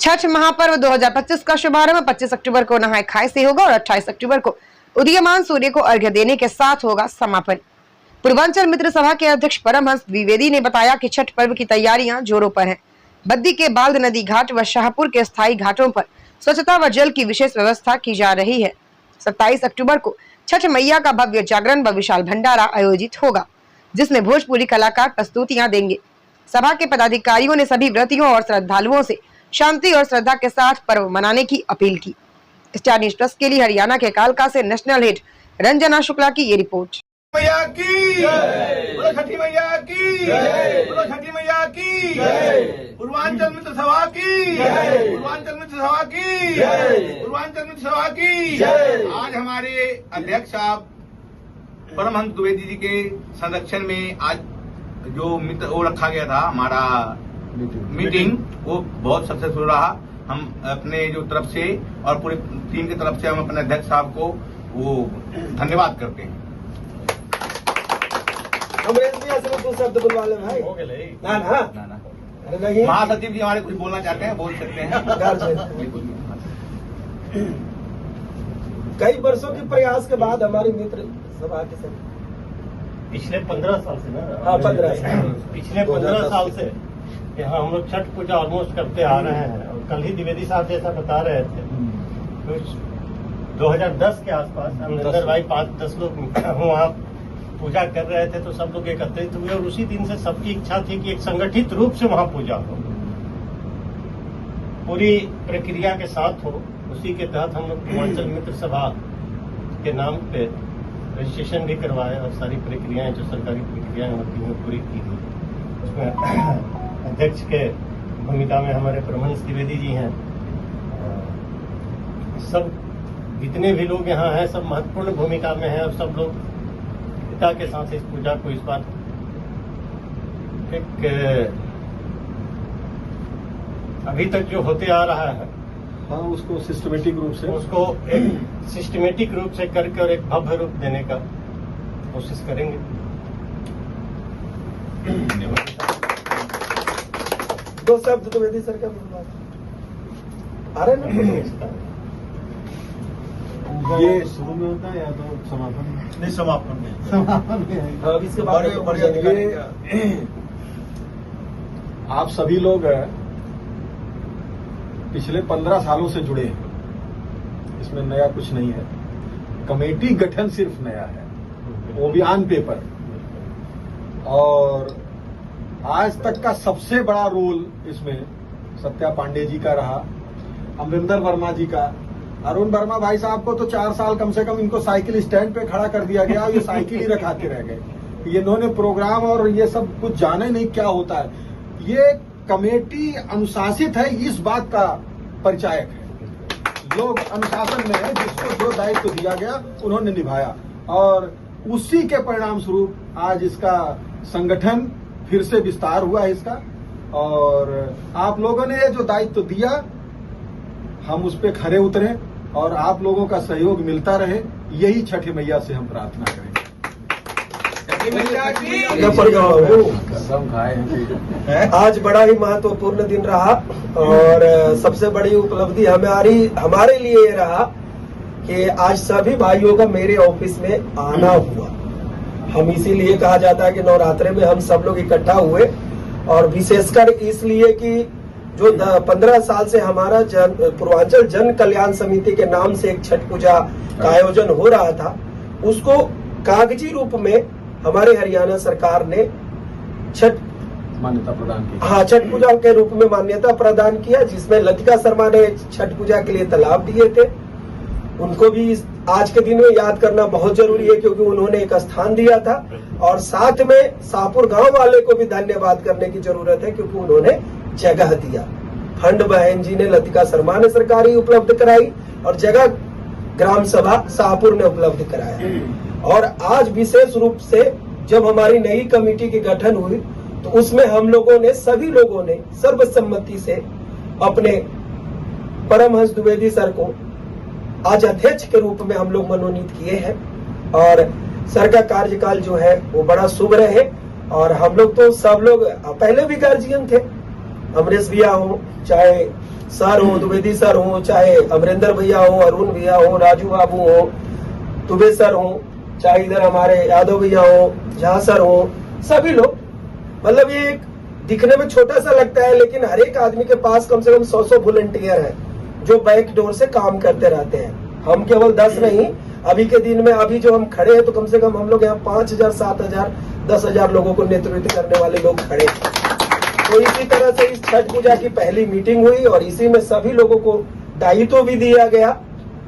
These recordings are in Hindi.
छठ महापर्व 2025 का शुभारंभ 25 अक्टूबर को नहाय खाए से होगा और 28 अक्टूबर को उदीयमान सूर्य को अर्घ्य देने के साथ होगा समापन। पूर्वांचल मित्र सभा के अध्यक्ष परमहंस द्विवेदी ने बताया कि छठ पर्व की तैयारियां जोरों पर हैं। बद्दी के बाल्द नदी घाट व शाहपुर के स्थायी घाटों पर स्वच्छता व जल की विशेष व्यवस्था की जा रही है। 27 अक्टूबर को छठ मैया का भव्य जागरण व विशाल भंडारा आयोजित होगा, जिसमें भोजपुरी कलाकार प्रस्तुतियां देंगे। सभा के पदाधिकारियों ने सभी व्रतियों और श्रद्धालुओं से शांति और श्रद्धा के साथ पर्व मनाने की अपील की। स्टार न्यूज प्लस के लिए हरियाणा के कालका से नेशनल हेड रंजना शुक्ला की ये रिपोर्ट। मैया की बोलो छठी मैया की बोलो छठी मैया की पूर्वांचल मित्र सभा की पूर्वांचल मित्र सभा की पूर्वांचल मित्र सभा की। आज हमारे अध्यक्ष साहब परमहंस द्विवेदी जी के संरक्षण में आज जो मित्र वो रखा गया था हमारा मीटिंग, वो बहुत सक्सेसफुल रहा। हम अपने जो तरफ से और पूरी टीम की तरफ से हम अपने अध्यक्ष साहब को वो धन्यवाद करते हैं। दो शब्द बुलवा ले भाई। ना ना ना अरे नहीं, महासचिव जी हमारे कुछ बोलना चाहते हैं, बोल सकते हैं। कई वर्षों के प्रयास के बाद हमारी मित्र सभा के साथ पिछले 15 साल से ना, हाँ 15 साल पिछले 15 साल से यहाँ हम लोग छठ पूजा ऑलमोस्ट करते आ रहे हैं। और कल ही द्विवेदी साहब जैसा बता रहे थे, कुछ 2010 के आसपास हम नंदर भाई 5-10 लोग वहाँ पूजा कर रहे थे, तो सब लोग एकत्रित हुए और उसी दिन से सबकी इच्छा थी कि एक संगठित रूप से वहाँ पूजा हो, पूरी प्रक्रिया के साथ हो। उसी के तहत हम लोग पूर्वांचल मित्र सभा के नाम पे रजिस्ट्रेशन भी करवाए और सारी प्रक्रियाएं जो सरकारी प्रक्रियाएं होती हैं पूरी की गई। उसमें अध्यक्ष के भूमिका में हमारे परमहंस द्विवेदी जी हैं। सब जितने भी लोग यहाँ हैं सब महत्वपूर्ण भूमिका में हैं और सब लोग पिता के साथ इस पूजा को इस बार एक अभी तक जो होते आ रहा है, हाँ, उसको सिस्टमेटिक रूप से उसको एक सिस्टमेटिक रूप से करके और एक भव्य रूप देने का कोशिश करेंगे। दो शब्द द्विवेदी सर का बुलवा आ रहे ना। ये शुरू में होता है या तो समापन में? नहीं, समापन में। समापन में हाँ, इसके बाद आप सभी लोग पिछले 15 सालों से जुड़े हैं, इसमें नया कुछ नहीं है। कमेटी गठन सिर्फ नया है, वो भी ऑन पेपर। और आज तक का सबसे बड़ा रोल इसमें सत्या पांडे जी का रहा, अमरिंदर वर्मा जी का। अरुण वर्मा भाई साहब को तो 4 साल कम से कम इनको साइकिल स्टैंड पे खड़ा कर दिया गया, ये साइकिल ही रखा के रह गए। ये इन्होंने प्रोग्राम और ये सब कुछ जाने नहीं क्या होता है। ये कमेटी अनुशासित है, इस बात का परिचायक है। लोग अनुशासन में है, जिसको जो दायित्व दिया गया उन्होंने निभाया और उसी के परिणाम स्वरूप आज इसका संगठन फिर से विस्तार हुआ है इसका। और आप लोगों ने जो दायित्व दिया, हम उस पर खरे उतरे और आप लोगों का सहयोग मिलता रहे, यही छठी मैया से हम प्रार्थना करेंगे। आज बड़ा ही महत्वपूर्ण दिन रहा और सबसे बड़ी उपलब्धि हमारे लिए ये रहा कि आज सभी भाइयों का मेरे ऑफिस में आना हुआ। हम इसीलिए कहा जाता है कि नवरात्रे में हम सब लोग इकट्ठा हुए, और विशेषकर इसलिए कि जो 15 साल से हमारा पूर्वांचल जन कल्याण समिति के नाम से एक छठ पूजा का आयोजन हो रहा था, उसको कागजी रूप में हमारे हरियाणा सरकार ने छठ मान्यता प्रदान की। हाँ, छठ पूजा के रूप में मान्यता प्रदान किया, जिसमें लतिका शर्मा ने छठ पूजा के लिए तालाब दिए थे। उनको भी आज के दिन में याद करना बहुत जरूरी है, क्योंकि उन्होंने एक स्थान दिया था। और साथ में शाहपुर गांव वाले को भी धन्यवाद करने की जरूरत है, क्योंकि उन्होंने जगह दिया। फंड बहन जी ने लतिका शर्मा ने सरकारी उपलब्ध कराई और जगह ग्राम सभा शाहपुर ने उपलब्ध कराया। और आज विशेष रूप से जब हमारी नई कमेटी की गठन हुई, तो उसमें हम लोगों ने सभी लोगों ने सर्वसम्मति से अपने परमहंस द्विवेदी सर को आज अध्यक्ष के रूप में हम लोग मनोनीत किए हैं। और सर का कार्यकाल जो है वो बड़ा शुभ रहे। और हम लोग तो सब लोग पहले भी गार्जियन थे, अमरीश भैया हो, चाहे सर हो, द्विवेदी सर हो, चाहे अमरिंदर भैया हो, अरुण भैया हो, राजू बाबू हो, दुबे सर हो, चाहे इधर हमारे यादव भैया हो, झा सर हो, सभी लोग, मतलब ये एक दिखने में छोटा सा लगता है लेकिन हर एक आदमी के पास कम से कम 100 वॉलंटियर है जो बैक डोर से काम करते रहते हैं। हम केवल 10 नहीं, अभी के दिन में अभी जो हम खड़े हैं तो कम से कम हम लोग यहाँ 5000, 7000, 10,000 लोगों को नेतृत्व करने वाले लोग खड़े हैं। तो इसी तरह से इस छठ पूजा की पहली मीटिंग हुई और इसी में सभी लोगों को दायित्व भी दिया गया।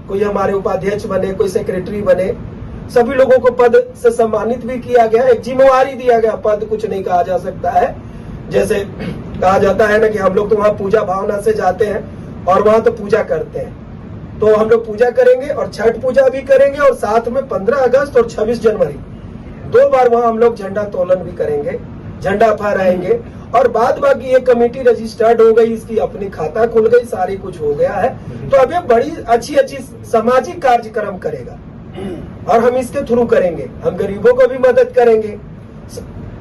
कोई हमारे उपाध्यक्ष बने, कोई सेक्रेटरी बने, सभी लोगों को पद से सम्मानित भी किया गया। एक जिम्मेवारी दिया गया, पद कुछ नहीं कहा जा सकता है। जैसे कहा जाता है ना कि हम लोग तो वहाँ पूजा भावना से जाते हैं और वहाँ तो पूजा करते हैं, तो हम लोग पूजा करेंगे और छठ पूजा भी करेंगे और साथ में 15 अगस्त और 26 जनवरी 2 बार वहाँ हम लोग झंडा तोलन भी करेंगे, झंडा फहराएंगे। और बाद बाकी ये कमेटी रजिस्टर्ड हो गई, इसकी अपनी खाता खुल गई, सारी कुछ हो गया है। तो अब ये बड़ी अच्छी सामाजिक कार्यक्रम करेगा और हम इसके थ्रू करेंगे। हम गरीबों को भी मदद करेंगे,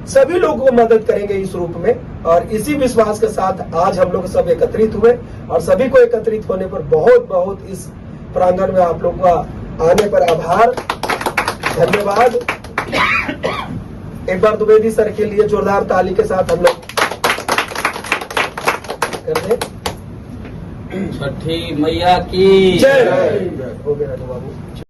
सभी लोगों को मदद करेंगे इस रूप में। और इसी विश्वास के साथ आज हम लोग सब एकत्रित हुए और सभी को एकत्रित होने पर बहुत बहुत इस प्रांगण में आप लोग का आने पर आभार, धन्यवाद। एक बार द्विवेदी सर के लिए जोरदार ताली के साथ हम लोग कर दें। छठी मैया की जय हो गया बाबू।